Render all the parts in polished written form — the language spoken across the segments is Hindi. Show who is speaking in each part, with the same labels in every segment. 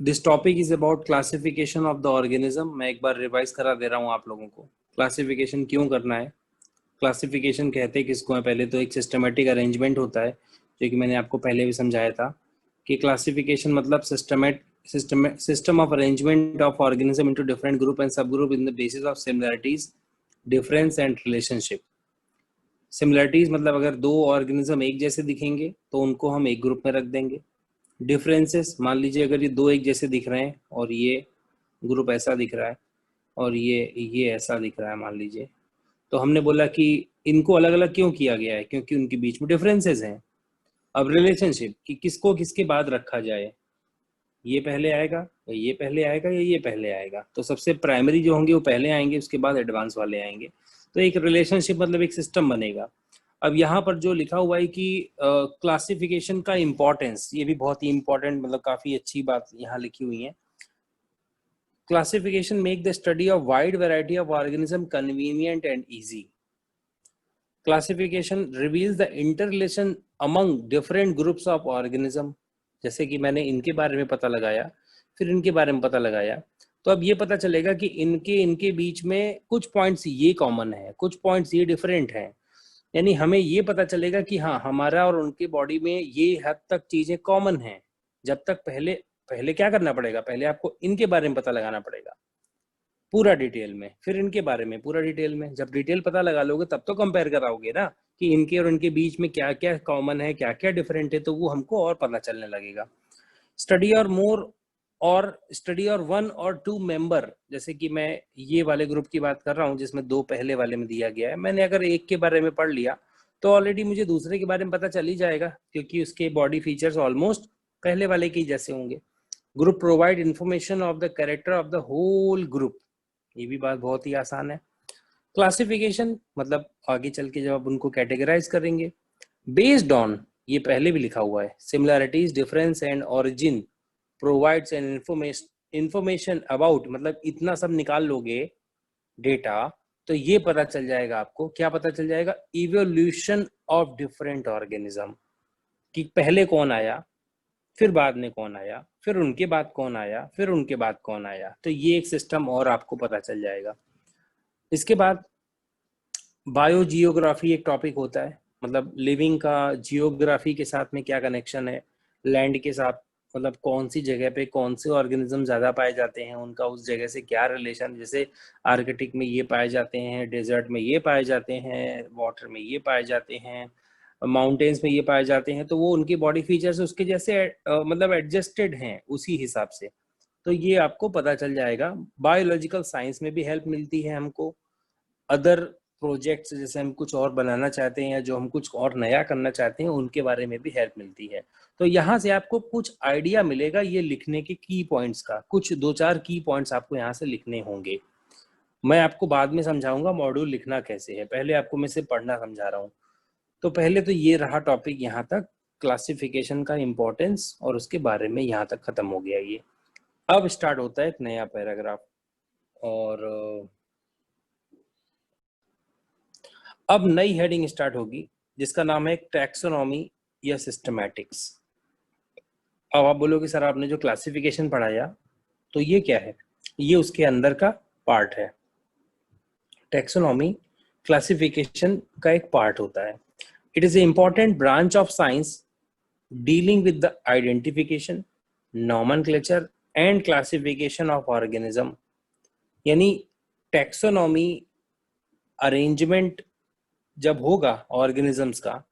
Speaker 1: This topic is about classification of the organism. मैं एक बार रिवाइज करा दे रहा हूँ आप लोगों को। क्लासिफिकेशन क्यों करना है, क्लासिफिकेशन कहते हैं किसको है। पहले तो एक सिस्टमेटिक अरेंजमेंट होता है, जो कि मैंने आपको पहले भी समझाया था कि क्लासिफिकेशन मतलब system of arrangement of organism into different group and sub group in the basis of similarities, difference and relationship. Similarities मतलब अगर दो ऑर्गेनिज्म एक जैसे दिखेंगे तो उनको हम एक ग्रुप में रख देंगे। डिफरेंसेस, मान लीजिए अगर ये दो एक जैसे दिख रहे हैं और ये ग्रुप ऐसा दिख रहा है और ये ऐसा दिख रहा है मान लीजिए, तो हमने बोला कि इनको अलग अलग क्यों किया गया है, क्योंकि उनके बीच में डिफरेंसेस हैं। अब रिलेशनशिप कि किसको किसके बाद रखा जाए, ये पहले आएगा या ये पहले आएगा या ये पहले आएगा। तो सबसे प्राइमरी जो होंगे वो पहले आएंगे, उसके बाद एडवांस वाले आएंगे। तो एक रिलेशनशिप मतलब एक सिस्टम बनेगा। अब यहाँ पर जो लिखा हुआ है कि क्लासिफिकेशन का इम्पोर्टेंस, ये भी बहुत ही इंपॉर्टेंट, मतलब काफी अच्छी बात यहाँ लिखी हुई है। Classification make the study of wide variety of organism convenient and easy. Classification reveals the interrelation among different groups of organism. जैसे कि मैंने इनके बारे में पता लगाया, फिर इनके बारे में पता लगाया, तो अब ये पता चलेगा कि इनके बीच में कुछ पॉइंट्स ये कॉमन है, कुछ पॉइंट्स ये डिफरेंट हैं। यानी हमें ये पता चलेगा कि हाँ, हमारा और उनके बॉडी में ये हद तक चीजें कॉमन हैं। जब तक पहले पहले क्या करना पड़ेगा, पहले आपको इनके बारे में पता लगाना पड़ेगा पूरा डिटेल में, फिर इनके बारे में पूरा डिटेल में। जब डिटेल पता लगा लोगे तब तो कंपेयर कराओगे ना कि इनके और इनके बीच में क्या क्या कॉमन है, क्या क्या डिफरेंट है, तो वो हमको और पता चलने लगेगा। स्टडी और वन और टू मेंबर, जैसे कि मैं ये वाले ग्रुप की बात कर रहा हूँ जिसमें दो पहले वाले में दिया गया है। मैंने अगर एक के बारे में पढ़ लिया तो ऑलरेडी मुझे दूसरे के बारे में पता चल ही जाएगा, क्योंकि उसके बॉडी फीचर्स ऑलमोस्ट पहले वाले के जैसे होंगे। Group provide information of the character of the whole group, ये भी बात बहुत ही आसान है। क्लासिफिकेशन मतलब आगे चल के जब आप उनको कैटेगराइज करेंगे बेस्ड ऑन, ये पहले भी लिखा हुआ है, similarities, difference and origin provides an information about, मतलब इतना सब निकाल लोगे डेटा तो ये पता चल जाएगा आपको। क्या पता चल जाएगा? इवोल्यूशन ऑफ डिफरेंट ऑर्गेनिज्म, कि पहले कौन आया, फिर बाद में कौन आया, फिर उनके बाद कौन आया, फिर उनके बाद कौन आया। तो ये एक सिस्टम और आपको पता चल जाएगा। इसके बाद बायोजियोग्राफी एक टॉपिक होता है, मतलब लिविंग का जियोग्राफी के साथ में क्या कनेक्शन है, लैंड के साथ, मतलब कौन सी जगह पे कौन से ऑर्गेनिज्म ज्यादा पाए जाते हैं, उनका उस जगह से क्या रिलेशन। जैसे आर्कटिक में ये पाए जाते हैं, डेजर्ट में ये पाए जाते हैं, वाटर में ये पाए जाते हैं, माउंटेन्स में ये पाए जाते हैं, तो वो उनकी बॉडी फीचर्स उसके जैसे मतलब एडजस्टेड हैं उसी हिसाब से। तो ये आपको पता चल जाएगा। बायोलॉजिकल साइंस में भी हेल्प मिलती है हमको। अदर प्रोजेक्ट्स जैसे हम कुछ और बनाना चाहते हैं या जो हम कुछ और नया करना चाहते हैं, उनके बारे में भी हेल्प मिलती है। तो यहाँ से आपको कुछ आइडिया मिलेगा ये लिखने के की पॉइंट्स का। कुछ दो चार की पॉइंट्स आपको यहाँ से लिखने होंगे। मैं आपको बाद में समझाऊंगा मॉड्यूल लिखना कैसे है, पहले आपको मैं सिर्फ पढ़ना समझा रहा हूँ। तो पहले तो ये रहा टॉपिक यहाँ तक, क्लासिफिकेशन का इम्पोर्टेंस, और उसके बारे में यहाँ तक खत्म हो गया ये। अब स्टार्ट होता है एक नया पैराग्राफ, और अब नई हेडिंग स्टार्ट होगी जिसका नाम है टैक्सोनॉमी या सिस्टमैटिक्स। अब आप बोलोगे सर आपने जो क्लासिफिकेशन पढ़ाया तो ये क्या है? ये उसके अंदर का पार्ट है। टैक्सोनॉमी क्लासिफिकेशन का एक पार्ट होता है। It is a important branch of science dealing with the identification, nomenclature and classification of organism. यानी टैक्सोनॉमी अरेंजमेंट जब होगा ऑर्गेनिजम्स का,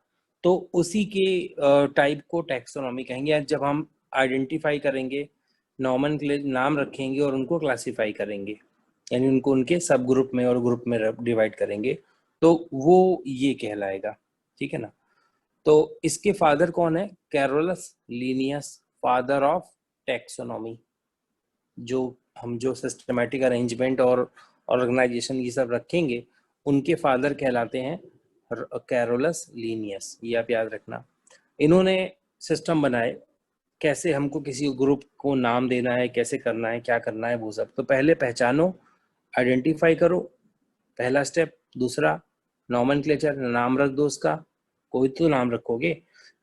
Speaker 1: तो उसी के टाइप को टैक्सोनॉमी कहेंगे। जब हम आइडेंटिफाई करेंगे, नाम रखेंगे और उनको क्लासिफाई करेंगे, यानी उनको उनके सब ग्रुप में और ग्रुप में डिवाइड करेंगे, तो वो ये कहलाएगा। ठीक है ना? तो इसके फादर कौन है? Carolus Linnaeus, father of taxonomy. जो सिस्टमैटिक अरेंजमेंट और ऑर्गेनाइजेशन ये सब रखेंगे, उनके फादर कहलाते हैं कैरोलस लीनियस। ये आप याद रखना। इन्होंने सिस्टम बनाए कैसे हमको किसी ग्रुप को नाम देना है, कैसे करना है, क्या करना है, वो सब। तो पहले पहचानो, आइडेंटिफाई करो, पहला स्टेप। दूसरा नॉमेनक्लेचर, नाम रख दो उसका, कोई तो नाम रखोगे।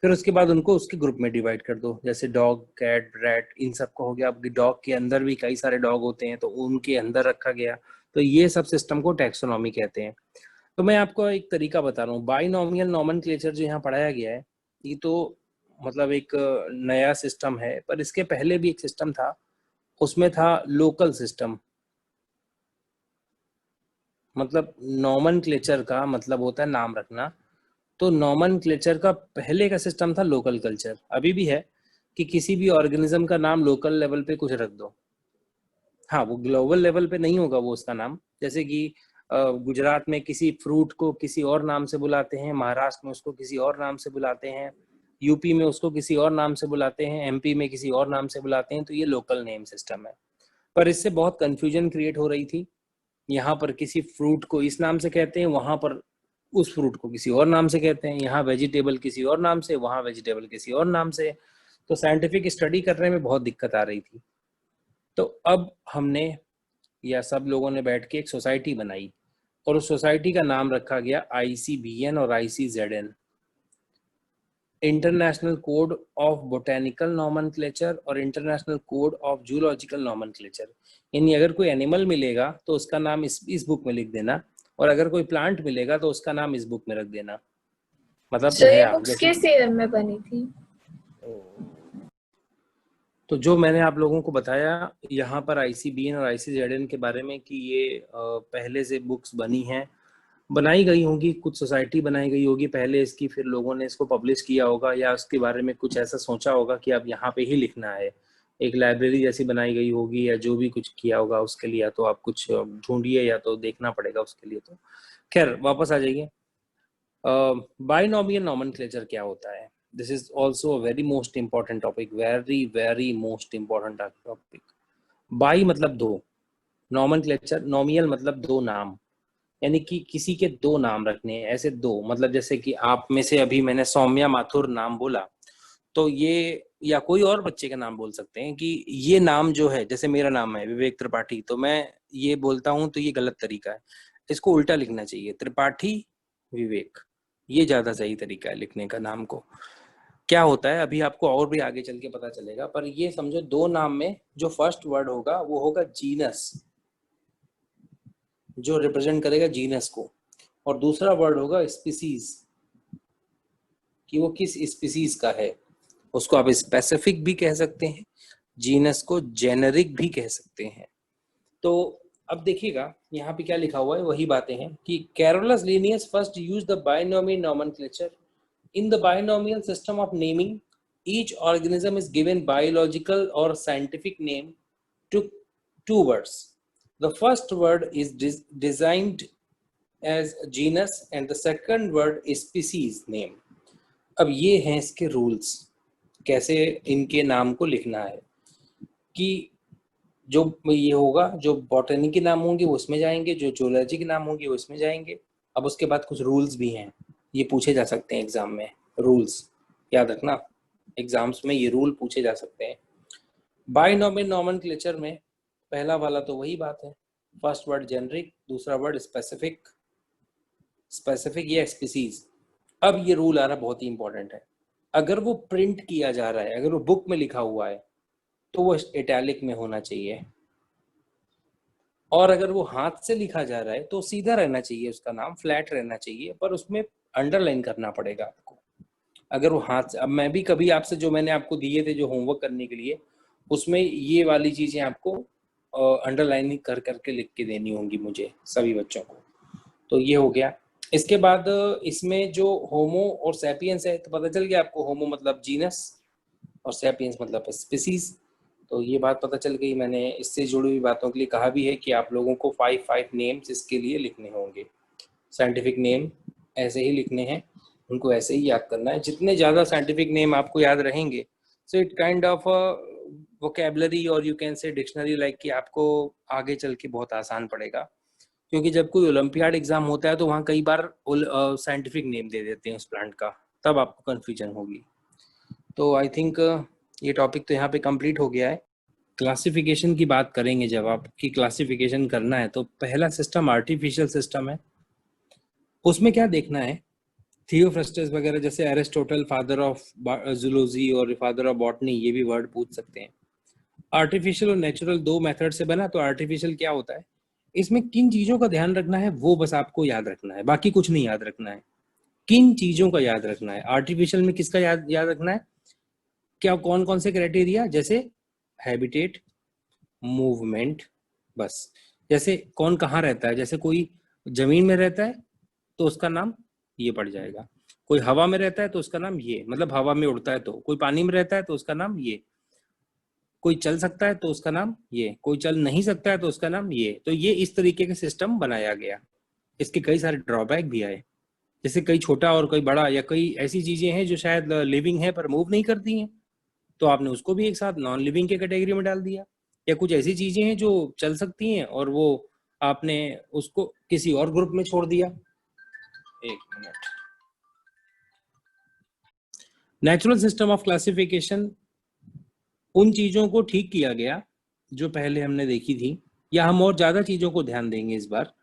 Speaker 1: फिर उसके बाद उनको उसके ग्रुप में डिवाइड कर दो, जैसे डॉग, कैट, रैट, इन सबका हो गया। आपकी डॉग के अंदर भी कई सारे डॉग होते हैं तो उनके अंदर रखा गया। तो ये सब सिस्टम को टैक्सोनॉमी कहते हैं। तो मैं आपको एक तरीका बता रहा हूँ, बाइनोमियल नोमेनक्लेचर जो यहाँ पढ़ाया गया है, ये तो मतलब एक नया सिस्टम है, पर इसके पहले भी एक सिस्टम था, उसमें था लोकल सिस्टम। मतलब नोमेनक्लेचर का मतलब होता है नाम रखना। तो नोमेनक्लेचर का पहले का सिस्टम था लोकल कल्चर, अभी भी है कि किसी भी ऑर्गेनिज्म का नाम लोकल लेवल पे कुछ रख दो। हाँ, वो ग्लोबल लेवल पे नहीं होगा वो उसका नाम। जैसे कि गुजरात में किसी फ्रूट को किसी और नाम से बुलाते हैं, महाराष्ट्र में उसको किसी और नाम से बुलाते हैं, यूपी में उसको किसी और नाम से बुलाते हैं, एमपी में किसी और नाम से बुलाते हैं। तो ये लोकल नेम सिस्टम है। पर इससे बहुत कंफ्यूजन क्रिएट हो रही थी। यहाँ पर किसी फ्रूट को इस नाम से कहते हैं, वहां पर उस फ्रूट को किसी और नाम से कहते हैं, यहाँ वेजिटेबल किसी और नाम से, वहाँ वेजिटेबल किसी और नाम से। तो साइंटिफिक स्टडी करने में बहुत दिक्कत आ रही थी। तो अब हमने या सब लोगों ने बैठ के एक सोसाइटी बनाई और उस सोसाइटी का नाम रखा गया ICBN और ICZN, international code of botanical nomenclature और international code of zoological nomenclature. यानी अगर कोई एनिमल मिलेगा तो उसका नाम इस बुक में लिख देना, और अगर कोई प्लांट मिलेगा तो उसका नाम इस बुक में रख देना। मतलब
Speaker 2: ये
Speaker 1: नया
Speaker 2: बुक्स
Speaker 1: जैसे
Speaker 2: किस ईयर में बनी थी?
Speaker 1: तो जो मैंने आप लोगों को बताया यहाँ पर ICBN और ICZN के बारे में कि ये पहले से बुक्स बनी हैं, बनाई गई होंगी, कुछ सोसाइटी बनाई गई होगी पहले इसकी, फिर लोगों ने इसको पब्लिश किया होगा या उसके बारे में कुछ ऐसा सोचा होगा कि अब यहाँ पे ही लिखना है। एक लाइब्रेरी जैसी बनाई गई होगी या जो भी कुछ किया होगा उसके लिए, या तो आप कुछ ढूंढिए या तो देखना पड़ेगा उसके लिए। तो खैर वापस आ जाइए। बाइनोमियल नॉमेनक्लेचर क्या होता है? This is also a very most important topic, very very most important topic. By मतलब दो, नॉमेनक्लेचर नोमियल मतलब दो नाम, यानी कि किसी के दो नाम रखने हैं। ऐसे दो मतलब जैसे कि आप में से अभी मैंने सौम्या माथुर नाम बोला, तो ये या कोई और बच्चे का नाम बोल सकते हैं कि ये नाम जो है, जैसे मेरा नाम है विवेक त्रिपाठी, तो मैं ये बोलता हूं तो ये गलत तरीका है, इसको उल्टा लिखना चाहिए, त्रिपाठी विवेक। ये ज्यादा सही तरीका है लिखने का नाम को। क्या होता है अभी आपको और भी आगे चल के पता चलेगा, पर ये समझो दो नाम में जो फर्स्ट वर्ड होगा वो होगा जीनस, जो रिप्रेजेंट करेगा जीनस को, और दूसरा वर्ड होगा स्पीसीज, कि वो किस स्पीसीज का है। उसको आप स्पेसिफिक भी कह सकते हैं, जीनस को जेनेरिक भी कह सकते हैं। तो अब देखिएगा यहाँ पे क्या लिखा हुआ है, वही बातें हैं कि Carolus Linnaeus first use the binomial nomenclature in the binomial system of naming each organism is given biological or scientific name to two words. The first word is designed as genus and the second word is species name. अब ये हैं इसके रूल्स, कैसे इनके नाम को लिखना है। कि जो ये होगा, जो बॉटनी के नाम होंगे वो उसमें जाएंगे, जो जूलॉजी के नाम होंगे वो इसमें जाएंगे। अब उसके बाद कुछ रूल्स भी हैं, ये पूछे जा सकते हैं एग्जाम में। रूल्स याद रखना, एग्जाम्स में ये रूल पूछे जा सकते हैं। बाइनोमियल नोमेनक्लेचर में पहला वाला तो वही बात है, फर्स्ट वर्ड जेनरिक, दूसरा वर्ड स्पेसिफिक, स्पेसिफिक या स्पीसीज। अब ये रूल आ रहा बहुत ही इंपॉर्टेंट है, अगर वो प्रिंट किया जा रहा है, अगर वो बुक में लिखा हुआ है तो वो इटैलिक में होना चाहिए, और अगर वो हाथ से लिखा जा रहा है तो सीधा रहना चाहिए, उसका नाम फ्लैट रहना चाहिए, पर उसमें अंडरलाइन करना पड़ेगा आपको। अगर वो हाथ से, अब मैं भी कभी आपसे जो मैंने आपको दिए थे जो होमवर्क करने के लिए, उसमें ये वाली चीजें आपको अंडरलाइनिंग कर करके लिख के देनी होंगी मुझे सभी बच्चों को। तो ये हो गया। इसके बाद इसमें जो होमो और सैपियंस है, तो पता चल गया आपको, होमो मतलब जीनस और सैपियंस मतलब स्पीसीज। तो ये बात पता चल गई। मैंने इससे जुड़ी हुई बातों के लिए कहा भी है कि आप लोगों को 5 नेम्स इसके लिए लिखने होंगे, साइंटिफिक नेम ऐसे ही लिखने हैं, उनको ऐसे ही याद करना है। जितने ज़्यादा साइंटिफिक नेम आपको याद रहेंगे, so it kind of vocabulary और you can say dictionary like, कि आपको आगे चल के बहुत आसान पड़ेगा। क्योंकि जब कोई ओलंपियाड एग्जाम होता है तो वहाँ कई बार साइंटिफिक नेम दे देते हैं उस प्लांट का, तब आपको कन्फ्यूजन होगी। तो आई थिंक ये टॉपिक तो यहाँ पे कंप्लीट हो गया है। क्लासिफिकेशन की बात करेंगे, जब आपकी क्लासिफिकेशन करना है तो पहला सिस्टम आर्टिफिशियल सिस्टम है। उसमें क्या देखना है थियोफ्रस्टस वगैरह जैसे एरिस्टोटल फादर ऑफ जूलॉजी और फादर ऑफ बॉटनी, ये भी वर्ड पूछ सकते हैं। आर्टिफिशियल और नेचुरल दो मेथड से बना, तो आर्टिफिशियल क्या होता है, इसमें किन चीजों का ध्यान रखना है वो बस आपको याद रखना है, बाकी कुछ नहीं याद रखना है। किन चीजों का याद रखना है आर्टिफिशियल में, किसका याद रखना है, क्या कौन कौन से क्राइटेरिया, जैसे हैबिटेट, मूवमेंट, बस। जैसे कौन कहाँ रहता है, जैसे कोई जमीन में रहता है तो उसका नाम ये पड़ जाएगा, कोई हवा में रहता है तो उसका नाम ये, मतलब हवा में उड़ता है, तो कोई पानी में रहता है तो उसका नाम ये, कोई चल सकता है तो उसका नाम ये, कोई चल नहीं सकता है तो उसका नाम ये। तो ये इस तरीके का सिस्टम बनाया गया। इसके कई सारे ड्रॉबैक भी आए, जैसे कई छोटा और कई बड़ा, या कई ऐसी चीजें हैं जो शायद लिविंग है पर मूव नहीं करती हैं, तो आपने उसको भी एक साथ नॉन लिविंग के कैटेगरी में डाल दिया। या कुछ ऐसी चीजें हैं जो चल सकती हैं और वो आपने उसको किसी और ग्रुप में छोड़ दिया। एक minute. Natural system of classification, उन चीजों को ठीक किया गया जो पहले हमने देखी थी, या हम और ज्यादा चीजों को ध्यान देंगे इस बार।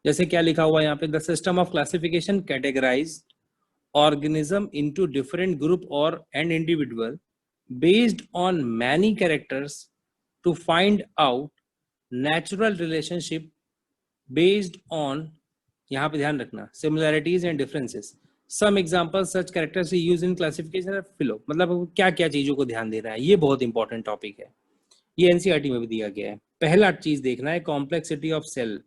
Speaker 1: जैसे क्या लिखा हुआ है यहाँ पे, the system of classification categorize organism into different group or an individual based on many characters to find out natural relationship based on, यहाँ पे ध्यान रखना, similarities and differences. Some examples such characters we use in classification are below. मतलब क्या क्या चीजों को ध्यान देना है, ये बहुत इंपॉर्टेंट टॉपिक है, ये एनसीईआरटी में भी दिया गया है। पहला चीज देखना है कॉम्प्लेक्सिटी ऑफ सेल,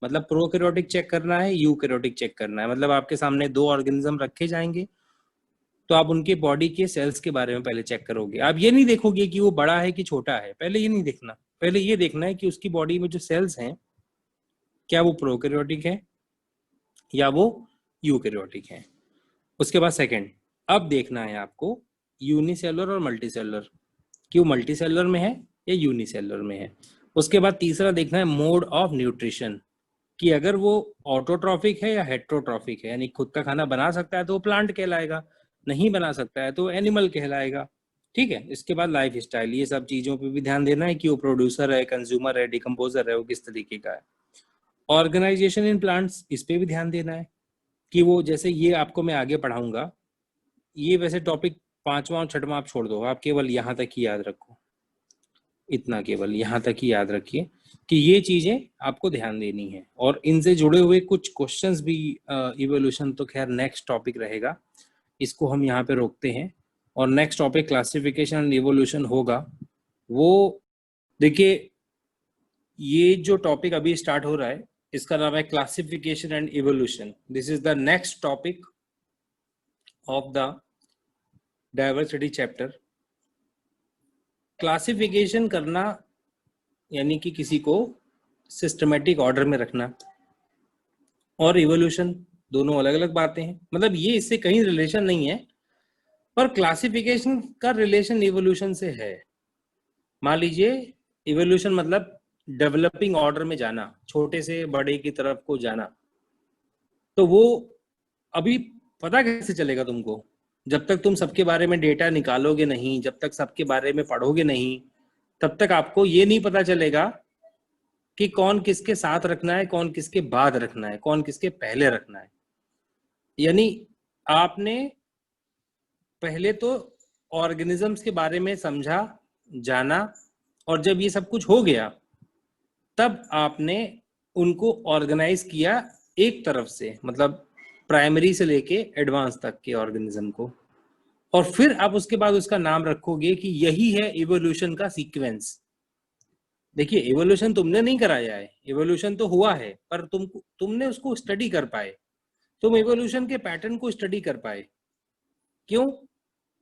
Speaker 1: मतलब प्रोकैरियोटिक चेक करना है, यूकैरियोटिक चेक करना है। मतलब आपके सामने दो ऑर्गेनिज्म रखे जाएंगे तो आप उनके बॉडी के सेल्स के बारे में पहले चेक करोगे। आप ये नहीं देखोगे कि वो बड़ा है कि छोटा है, पहले ये नहीं देखना, पहले ये देखना है कि उसकी बॉडी में जो सेल्स हैं क्या वो प्रोकैरियोटिक है या वो यूकैरियोटिक है। उसके बाद सेकंड, अब देखना है आपको यूनिसेलुलर और मल्टीसेलुलर, कि वो मल्टीसेलुलर में है या यूनिसेलुलर में है। उसके बाद तीसरा देखना है मोड ऑफ न्यूट्रिशन, कि अगर वो ऑटोट्रॉफिक है या हेट्रोट्रॉफिक है, यानी खुद का खाना बना सकता है तो वो प्लांट कहलाएगा, नहीं बना सकता है तो एनिमल कहलाएगा। ठीक है। इसके बाद लाइफ स्टाइल, ये सब चीजों पे भी ध्यान देना है कि वो प्रोड्यूसर है, कंज्यूमर है, डिकम्पोजर है, वो किस तरीके का है। ऑर्गेनाइजेशन इन प्लांट्स, इस पे भी ध्यान देना है कि वो, जैसे ये आपको मैं आगे पढ़ाऊंगा, ये वैसे टॉपिक 5वां और 6वां आप छोड़ दो, आप केवल यहाँ तक ही याद रखो, इतना केवल यहाँ तक ही याद रखिए कि ये चीजें आपको ध्यान देनी है। और इनसे जुड़े हुए कुछ क्वेश्चंस भी, इवोल्यूशन तो खैर नेक्स्ट टॉपिक रहेगा, इसको हम यहाँ पे रोकते हैं, और next topic classification and evolution होगा। वो देखिए, ये जो टॉपिक अभी स्टार्ट हो रहा है इसका नाम है classification and evolution. This is the next topic of the diversity chapter. Classification करना यानी कि किसी को सिस्टमेटिक ऑर्डर में रखना, और इवोल्यूशन दोनों अलग अलग बातें हैं, मतलब ये इससे कहीं रिलेशन नहीं है, पर क्लासिफिकेशन का रिलेशन इवोल्यूशन से है। मान लीजिए इवोल्यूशन मतलब डेवलपिंग ऑर्डर में जाना, छोटे से बड़े की तरफ को जाना, तो वो अभी पता कैसे चलेगा तुमको, जब तक तुम सबके बारे में डेटा निकालोगे नहीं, जब तक सबके बारे में पढ़ोगे नहीं, तब तक आपको ये नहीं पता चलेगा कि कौन किसके साथ रखना है, कौन किसके बाद रखना है, कौन किसके पहले रखना है। यानी आपने पहले तो ऑर्गेनिजम्स के बारे में समझा, जाना, और जब ये सब कुछ हो गया तब आपने उनको ऑर्गेनाइज किया एक तरफ से, मतलब प्राइमरी से लेके एडवांस तक के ऑर्गेनिज्म को, और फिर आप उसके बाद उसका नाम रखोगे कि यही है इवोल्यूशन का सीक्वेंस। देखिए, इवोल्यूशन तुमने नहीं कराया है, इवोल्यूशन तो हुआ है, पर तुमने उसको स्टडी कर पाए, तुम इवोल्यूशन के पैटर्न को स्टडी कर पाए। क्यों?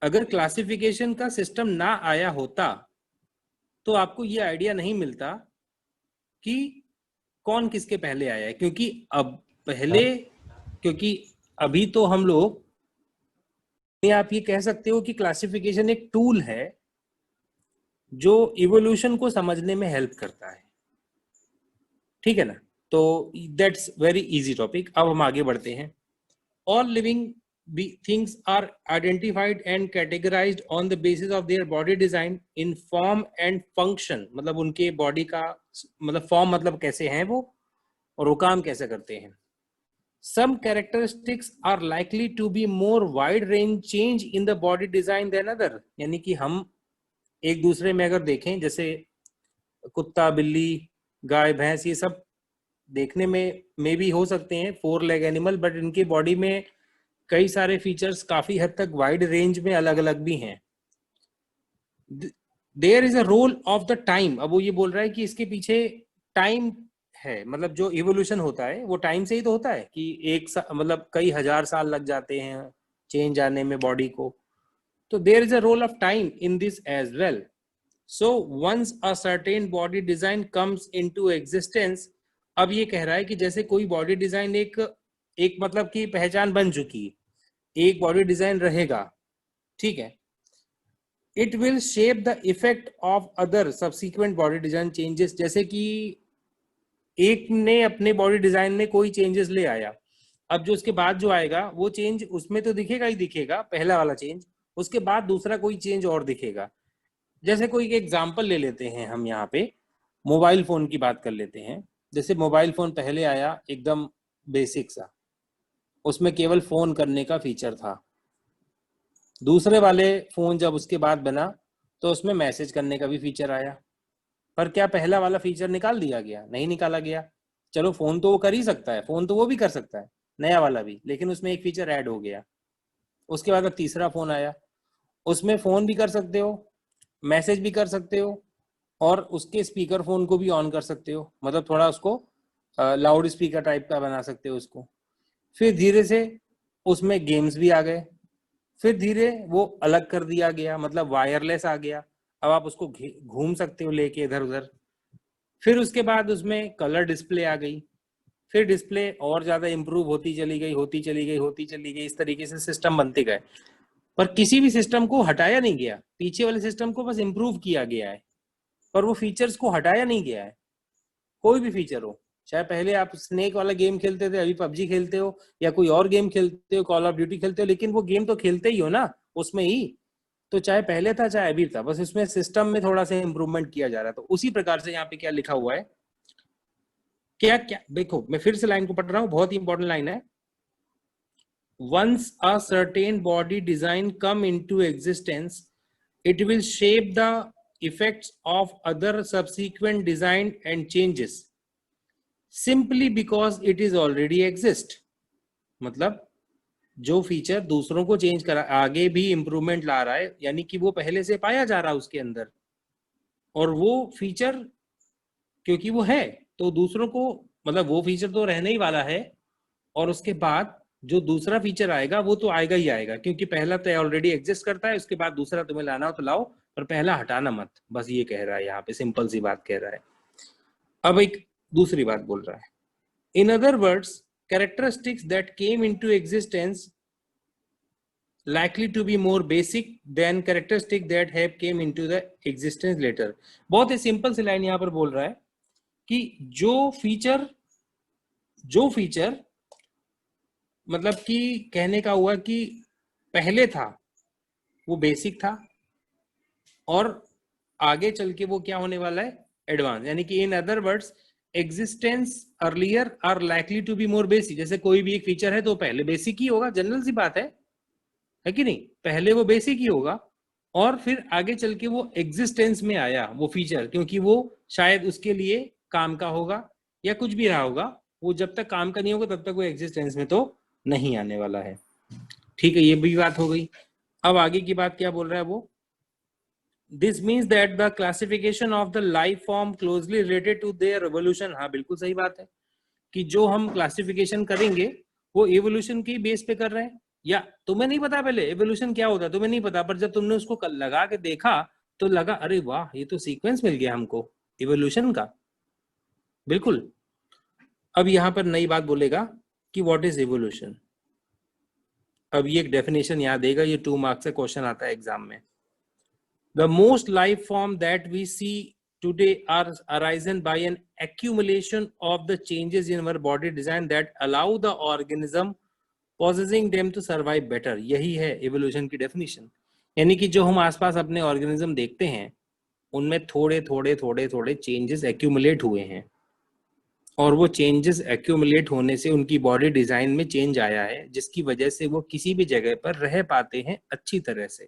Speaker 1: अगर क्लासिफिकेशन का सिस्टम ना आया होता तो आपको ये आइडिया नहीं मिलता कि कौन किसके पहले आया है, क्योंकि अभी तो हम लोग, आप ये कह सकते हो कि क्लासिफिकेशन एक टूल है जो इवोल्यूशन को समझने में हेल्प करता है। ठीक है ना? तो दैट्स वेरी इजी टॉपिक। अब हम आगे बढ़ते हैं। All living things are identified and categorized on the basis of their body design in form and function। मतलब उनके बॉडी का मतलब फॉर्म, मतलब कैसे हैं वो और वो काम कैसे करते हैं। some characteristics are likely to be more wide range change in the body design than other, यानी कि हम एक दूसरे में अगर देखें, जैसे कुत्ता, बिल्ली, गाय, भैंस, ये सब देखने में भी हो सकते हैं 4 लेग एनिमल, बट इनके बॉडी में कई सारे फीचर्स काफी हद तक वाइड रेंज में अलग अलग भी हैं. There is a role of the time. अब वो ये बोल रहा है कि इसके पीछे टाइम है, मतलब जो इवोल्यूशन होता है वो टाइम से ही तो होता है कि मतलब कई हजार साल लग जाते हैं चेंज आने में बॉडी को. तो there is a role of time in this as well. So once a certain body design comes into existence, अब ये कह रहा है कि जैसे कोई बॉडी डिजाइन एक मतलब की पहचान बन चुकी, एक बॉडी डिजाइन रहेगा, ठीक है, it will shape the effect of other subsequent body design changes. जैसे कि एक ने अपने बॉडी डिजाइन में कोई चेंजेस ले आया, अब जो उसके बाद जो आएगा वो चेंज उसमें तो दिखेगा ही दिखेगा, पहला वाला चेंज, उसके बाद दूसरा कोई चेंज और दिखेगा. जैसे कोई एग्जांपल ले लेते हैं हम यहाँ पे, मोबाइल फोन की बात कर लेते हैं. जैसे मोबाइल फोन पहले आया एकदम बेसिक सा, उसमें केवल फोन करने का फीचर था. दूसरे वाले फोन जब उसके बाद बना तो उसमें मैसेज करने का भी फीचर आया. पर क्या पहला वाला फीचर निकाल दिया गया? नहीं निकाला गया. चलो फोन तो वो कर ही सकता है, फोन तो वो भी कर सकता है, नया वाला भी, लेकिन उसमें एक फीचर ऐड हो गया. उसके बाद अब तीसरा फोन आया, उसमें फोन भी कर सकते हो, मैसेज भी कर सकते हो, और उसके स्पीकर फोन को भी ऑन कर सकते हो, मतलब थोड़ा उसको लाउड स्पीकर टाइप का बना सकते हो उसको. फिर धीरे से उसमें गेम्स भी आ गए, फिर धीरे वो अलग कर दिया गया, मतलब वायरलेस आ गया, अब आप उसको घूम सकते हो लेके इधर उधर. फिर उसके बाद उसमें कलर डिस्प्ले आ गई, फिर डिस्प्ले और ज्यादा इंप्रूव होती चली गई, होती चली गई, होती चली गई, इस तरीके से सिस्टम बनते गए. पर किसी भी सिस्टम को हटाया नहीं गया, पीछे वाले सिस्टम को बस इंप्रूव किया गया है, पर वो फीचर्स को हटाया नहीं गया है. कोई भी फीचर हो, चाहे पहले आप स्नेक वाला गेम खेलते थे, अभी पबजी खेलते हो, या कोई और गेम खेलते हो, कॉल ऑफ ड्यूटी खेलते हो, लेकिन वो गेम तो खेलते ही हो ना उसमें ही. तो चाहे पहले था चाहे अभी था, बस इसमें सिस्टम में थोड़ा सा इंप्रूवमेंट किया जा रहा है. तो उसी प्रकार से यहाँ पे क्या लिखा हुआ है, क्या क्या देखो, मैं फिर से लाइन को पढ़ रहा हूँ, बहुत ही इंपॉर्टेंट लाइन है. Once a certain body design come into existence, it will shape the effects of other subsequent design and changes simply because it is already exist. मतलब जो फीचर दूसरों को चेंज करा, आगे भी इंप्रूवमेंट ला रहा है, यानी कि वो पहले से पाया जा रहा है उसके अंदर, और वो फीचर क्योंकि वो है तो दूसरों को, मतलब वो फीचर तो रहने ही वाला है, और उसके बाद जो दूसरा फीचर आएगा वो तो आएगा ही आएगा, क्योंकि पहला तो ऑलरेडी एग्जिस्ट करता है, उसके बाद दूसरा तुम्हें लाना हो तो लाओ, पर पहला हटाना मत, बस ये कह रहा है यहाँ पे, सिंपल सी बात कह रहा है. अब एक दूसरी बात बोल रहा है, इन other words characteristics that came into existence likely to be more basic than characteristic that have came into the existence later. बहुत ही सिंपल सी लाइन यहाँ पर बोल रहा है कि जो फीचर मतलब कि कहने का हुआ कि पहले था वो बेसिक था, और आगे चल के वो क्या होने वाला है, एडवांस. यानी कि in other words existence earlier are likely to be more basic. जैसे कोई भी एक फीचर है तो पहले बेसिक ही होगा, जनरल सी बात है कि नहीं, पहले वो बेसिक ही होगा, और फिर आगे चल के वो एग्जिस्टेंस में आया वो फीचर, क्योंकि वो शायद उसके लिए काम का होगा या कुछ भी रहा होगा, वो जब तक काम का नहीं होगा तब तक वो एग्जिस्टेंस में तो नहीं आने वाला है. ठीक है, ये भी बात हो गई. अब आगे की बात क्या बोल रहा है वो, this means that the classification of the life form closely related to their evolution. हाँ बिल्कुल सही बात है कि जो हम क्लासिफिकेशन करेंगे वो एवोल्यूशन की बेस पे कर रहे हैं. या तुम्हें नहीं पता पहले एवोल्यूशन क्या होता है, तुम्हें नहीं पता, पर जब तुमने उसको लगा के देखा तो लगा अरे वाह ये तो सीक्वेंस मिल गया हमको एवोल्यूशन का. बिल्कुल. अब यहां पर नई बात बोलेगा कि व्हाट इज एवोल्यूशन. अब ये एक डेफिनेशन याद देगा, ये 2 मार्क्स से क्वेश्चन आता है एग्जाम में. The most life form that we see today are arisen by an accumulation of the changes in our body design that allow the organism possessing them to survive better. यही है evolution की definition. यानी कि जो हम आसपास अपने organism देखते हैं उनमें थोड़े थोड़े थोड़े थोड़े changes accumulate हुए हैं, और वो चेंजेस एक्यूमुलेट होने से उनकी बॉडी डिजाइन में चेंज आया है, जिसकी वजह से वो किसी भी जगह पर रह पाते हैं अच्छी तरह से।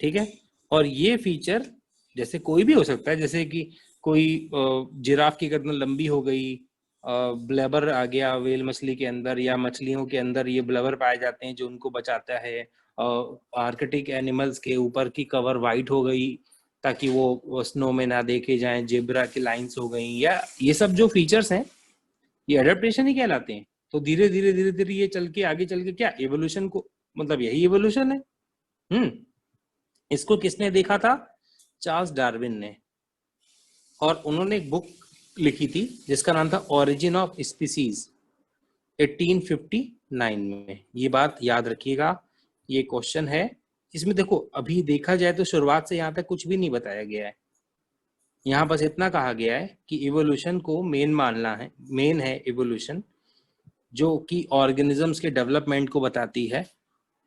Speaker 1: ठीक है। और ये फीचर जैसे कोई भी हो सकता है, जैसे कि कोई जिराफ की गर्दन लंबी हो गई, ब्लैबर आ गया वेल मछली के अंदर, या मछलियों के अंदर ये ब्लैबर पाए जाते हैं जो उनको बचाता है। आर्कटिक एनिमल्स के ऊपर की कवर वाइट हो गई ताकि वो स्नो में ना देखे जाएं, जेब्रा की लाइंस हो गई, या ये सब जो फीचर्स हैं ये अडेप्टेशन ही कहलाते हैं। तो धीरे धीरे धीरे धीरे ये चल के आगे चल के क्या एवोल्यूशन को, मतलब यही एवोल्यूशन है। हम्म। इसको किसने देखा था? चार्ल्स डार्विन ने। और उन्होंने एक बुक लिखी थी जिसका नाम था ओरिजिन ऑफ स्पीसीज 1859 में। ये बात याद रखिएगा, ये क्वेश्चन है। इसमें देखो अभी देखा जाए तो शुरुआत से यहाँ तक कुछ भी नहीं बताया गया है। यहाँ बस इतना कहा गया है कि इवोल्यूशन को मेन मानना है, मेन है इवोल्यूशन, जो कि ऑर्गेनिजम्स के डेवलपमेंट को बताती है।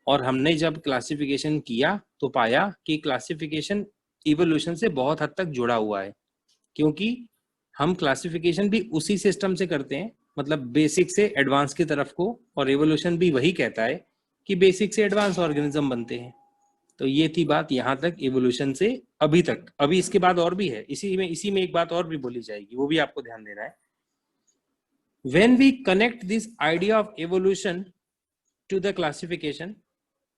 Speaker 1: और हमने जब क्लासिफिकेशन किया तो पाया कि क्लासिफिकेशन इवोल्यूशन से बहुत हद तक जुड़ा हुआ है, क्योंकि हम क्लासिफिकेशन भी उसी सिस्टम से करते हैं, मतलब बेसिक से एडवांस की तरफ को, और एवोल्यूशन भी वही कहता है कि बेसिक से एडवांस ऑर्गेनिज्म बनते हैं। तो ये थी बात यहाँ तक एवोल्यूशन से अभी तक। अभी इसके बाद और भी है, इसी में एक बात और भी बोली जाएगी, वो भी आपको ध्यान देना है। When we connect this idea of evolution to the classification,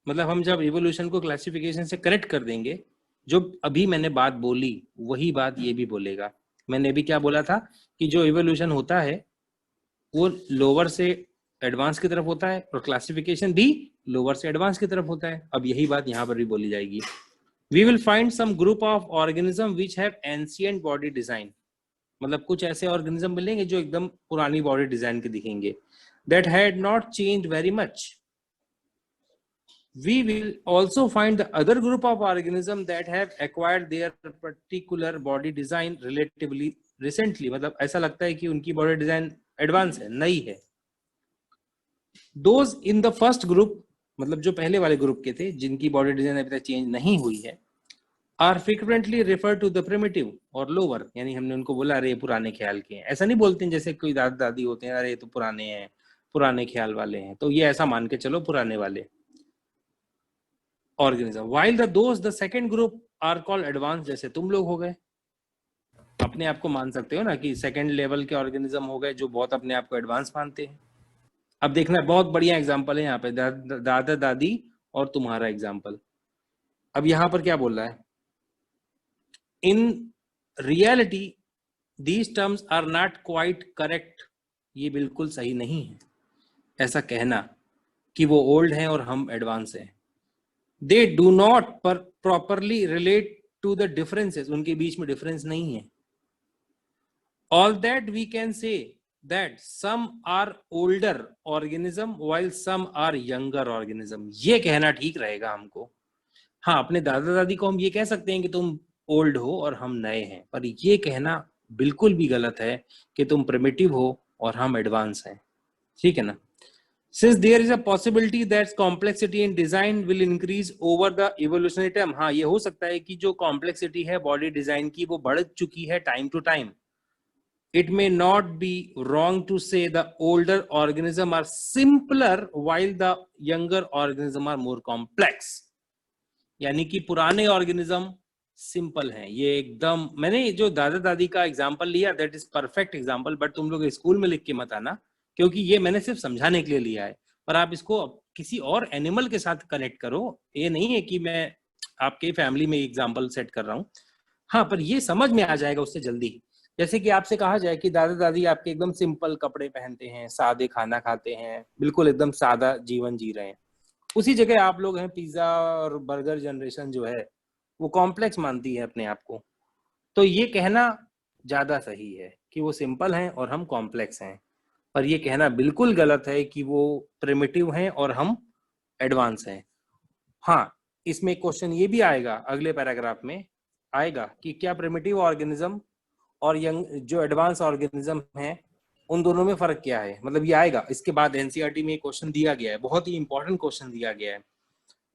Speaker 1: मतलब हम जब evolution को classification से कनेक्ट कर देंगे, जो अभी मैंने बात बोली वही बात ये भी बोलेगा। मैंने अभी क्या बोला था कि जो evolution होता है वो लोअर से एडवांस की तरफ होता है, और क्लासिफिकेशन भी लोअर से एडवांस की तरफ होता है। अब यही बात यहाँ पर भी बोली जाएगी। We will find some group of organism which have ancient body design, मतलब कुछ ऐसे ऑर्गेनिज्म मिलेंगे जो एकदम पुरानी बॉडी डिजाइन के दिखेंगे, that had not changed very much. We will also find the other group of organisms that have acquired their particular body design relatively recently, मतलब ऐसा लगता है कि उनकी बॉडी डिजाइन एडवांस है, नई है। Those in the first group, मतलब जो पहले वाले ग्रुप के थे जिनकी बॉडी डिजाइन अभी तक चेंज नहीं हुई है, are frequently refer to the primitive और लोअर, यानी हमने उनको बोला अरे पुराने ख्याल के हैं। ऐसा नहीं बोलते हैं जैसे कोई दादा दादी होते हैं, अरे तो पुराने हैं, पुराने ख्याल वाले हैं, तो ये ऐसा मान के चलो पुराने वाले ऑर्गेनिज्म। वाइल द दोस्त the second group are called advance, जैसे तुम लोग हो गए, अपने आप को मान सकते हो ना कि सेकंड लेवल के ऑर्गेनिज्म हो गए जो बहुत अपने आप को एडवांस मानते हैं। अब देखना बहुत बढ़िया एग्जाम्पल है यहाँ पे, दादा दादी और तुम्हारा एग्जाम्पल। अब यहाँ पर क्या बोल रहा है? In reality these terms are not quite correct, ये बिल्कुल सही नहीं है ऐसा कहना कि वो ओल्ड हैं और हम एडवांस हैं। They do not properly relate to the differences, उनके बीच में डिफरेंस नहीं है। All that we can say that some are older organism while some are younger organism, ये कहना ठीक रहेगा हमको। हाँ, अपने दादा दादी को हम ये कह सकते हैं कि तुम ओल्ड हो और हम नए हैं, पर ये कहना बिल्कुल भी गलत है कि तुम प्रिमिटिव हो और हम एडवांस हैं। ठीक है ना? Since there is a possibility that complexity in design will increase over the evolutionary term, हाँ ये हो सकता है कि जो complexity है बॉडी डिजाइन की वो बढ़ चुकी है time to time. It may not be wrong to say the older organism are simpler while the younger organism are more complex, यानी कि पुराने ऑर्गेनिज्म सिंपल हैं। ये एकदम, मैंने जो दादा दादी का एग्जांपल लिया that is perfect example, but तुम लोग स्कूल में लिख के मत आना, क्योंकि ये मैंने सिर्फ समझाने के लिए लिया है। पर आप इसको किसी और एनिमल के साथ कनेक्ट करो, ये नहीं है कि मैं आपके फैमिली में एग्जाम्पल सेट कर रहा हूँ। हाँ, पर ये समझ में आ जाएगा उससे जल्दी। जैसे कि आपसे कहा जाए कि दादा दादी आपके एकदम सिंपल कपड़े पहनते हैं, सादे खाना खाते हैं, बिल्कुल एकदम सादा जीवन जी रहे हैं, उसी जगह आप लोग हैं पिज्जा और बर्गर जनरेशन जो है वो कॉम्प्लेक्स मानती है अपने आप को। तो ये कहना ज्यादा सही है कि वो सिंपल हैं और हम कॉम्प्लेक्स हैं, पर ये कहना बिल्कुल गलत है कि वो प्रिमिटिव हैं और हम एडवांस हैं। हाँ, इसमें क्वेश्चन ये भी आएगा, अगले पैराग्राफ में आएगा कि क्या प्रिमिटिव ऑर्गेनिज्म और यंग जो एडवांस ऑर्गेनिज्म है उन दोनों में फर्क क्या है, मतलब ये आएगा। इसके बाद एनसीईआरटी में क्वेश्चन दिया गया है, बहुत ही इंपॉर्टेंट क्वेश्चन दिया गया है।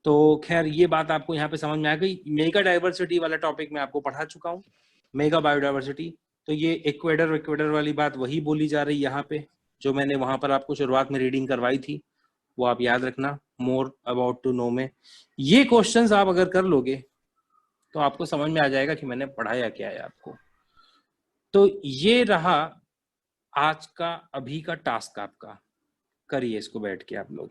Speaker 1: तो खैर ये बात आपको यहाँ पे समझ में आ गई। मेगा डाइवर्सिटी वाला टॉपिक मैं आपको पढ़ा चुका हूँ, मेगा बायोडाइवर्सिटी। तो ये इक्वेडर वाली बात वही बोली जा रही यहाँ पे, जो मैंने वहां पर आपको शुरुआत में रीडिंग करवाई थी, वो आप याद रखना। मोर अबाउट टू नो में ये क्वेश्चंस आप अगर कर लोगे तो आपको समझ में आ जाएगा कि मैंने पढ़ाया क्या है आपको। तो ये रहा आज का अभी का टास्क आपका, करिए इसको बैठ के आप लोग।